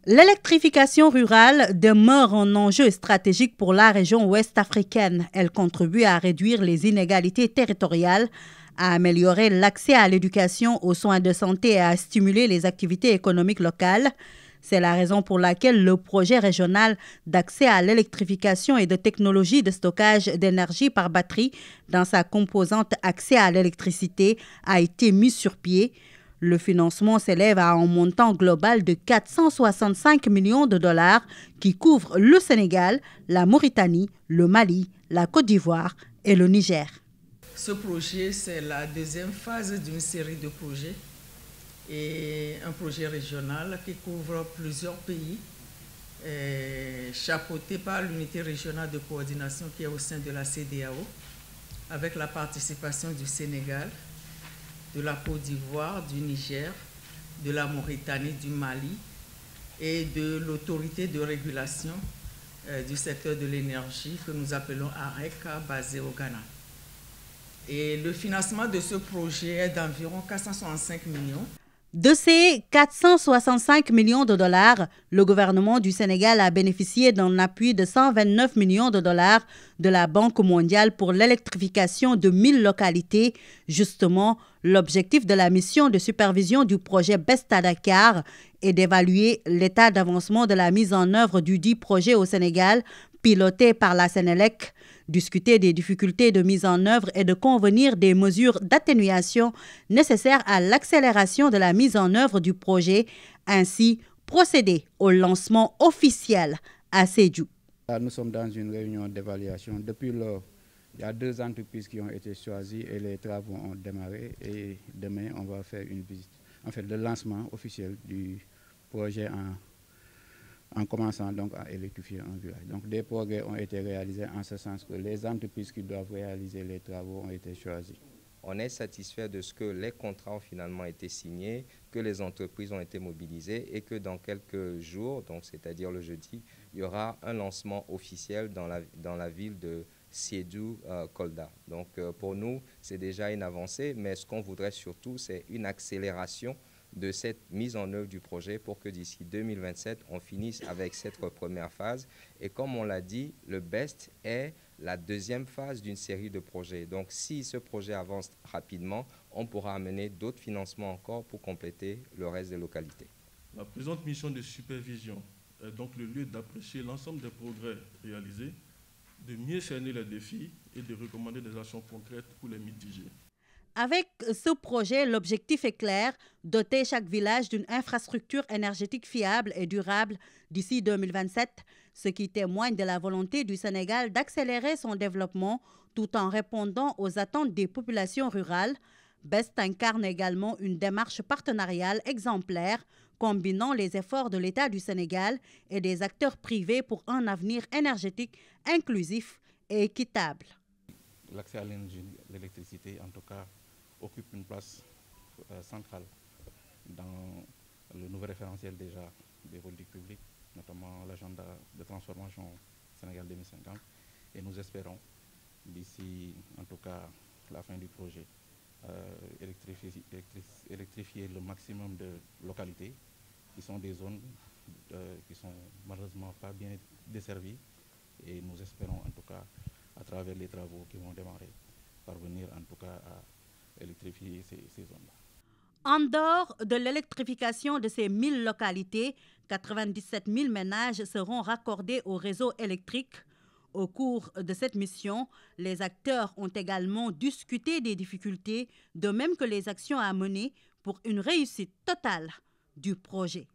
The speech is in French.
L'électrification rurale demeure un enjeu stratégique pour la région ouest africaine. Elle contribue à réduire les inégalités territoriales, à améliorer l'accès à l'éducation, aux soins de santé et à stimuler les activités économiques locales. C'est la raison pour laquelle le projet régional d'accès à l'électrification et de technologies de stockage d'énergie par batterie dans sa composante accès à l'électricité a été mis sur pied. Le financement s'élève à un montant global de 465 millions de dollars qui couvre le Sénégal, la Mauritanie, le Mali, la Côte d'Ivoire et le Niger. Ce projet, c'est la deuxième phase d'une série de projets et un projet régional qui couvre plusieurs pays, chapeauté par l'unité régionale de coordination qui est au sein de la CEDEAO, avec la participation du Sénégal, de la Côte d'Ivoire, du Niger, de la Mauritanie, du Mali et de l'autorité de régulation du secteur de l'énergie que nous appelons AREC, basée au Ghana. Et le financement de ce projet est d'environ 465 millions. De ces 465 millions de dollars, le gouvernement du Sénégal a bénéficié d'un appui de 129 millions de dollars de la Banque mondiale pour l'électrification de 1000 localités. Justement, l'objectif de la mission de supervision du projet BEST à Dakar est d'évaluer l'état d'avancement de la mise en œuvre du dit projet au Sénégal, piloté par la Sénélec, discuter des difficultés de mise en œuvre et de convenir des mesures d'atténuation nécessaires à l'accélération de la mise en œuvre du projet, ainsi procéder au lancement officiel à Sédhiou. Nous sommes dans une réunion d'évaluation. Depuis lors, il y a 2 entreprises qui ont été choisies et les travaux ont démarré. Et demain, on va faire une visite, en fait, le lancement officiel du projet en commençant donc à électrifier un village. Donc des progrès ont été réalisés en ce sens que les entreprises qui doivent réaliser les travaux ont été choisies. On est satisfait de ce que les contrats ont finalement été signés, que les entreprises ont été mobilisées et que dans quelques jours, donc c'est-à-dire le jeudi, il y aura un lancement officiel dans la ville de Sédhiou-Kolda. Donc pour nous, c'est déjà une avancée, mais ce qu'on voudrait surtout, c'est une accélération de cette mise en œuvre du projet pour que d'ici 2027, on finisse avec cette première phase. Et comme on l'a dit, le BEST est la deuxième phase d'une série de projets. Donc si ce projet avance rapidement, on pourra amener d'autres financements encore pour compléter le reste des localités. La présente mission de supervision est donc le lieu d'apprécier l'ensemble des progrès réalisés, de mieux cerner les défis et de recommander des actions concrètes pour les mitiger. Avec ce projet, l'objectif est clair, doter chaque village d'une infrastructure énergétique fiable et durable d'ici 2027, ce qui témoigne de la volonté du Sénégal d'accélérer son développement tout en répondant aux attentes des populations rurales. BEST incarne également une démarche partenariale exemplaire, combinant les efforts de l'État du Sénégal et des acteurs privés pour un avenir énergétique inclusif et équitable. L'accès à l'électricité, en tout cas, occupe une place centrale dans le nouveau référentiel déjà des politiques publiques, notamment l'agenda de transformation Sénégal 2050. Et nous espérons, d'ici en tout cas la fin du projet, électrifier le maximum de localités qui sont des zones qui sont malheureusement pas bien desservies. Et nous espérons en tout cas, à travers les travaux qui vont démarrer, parvenir en tout cas à électrifier ces zones-là. En dehors de l'électrification de ces 1000 localités, 97 000 ménages seront raccordés au réseau électrique. Au cours de cette mission, les acteurs ont également discuté des difficultés, de même que les actions à mener pour une réussite totale du projet.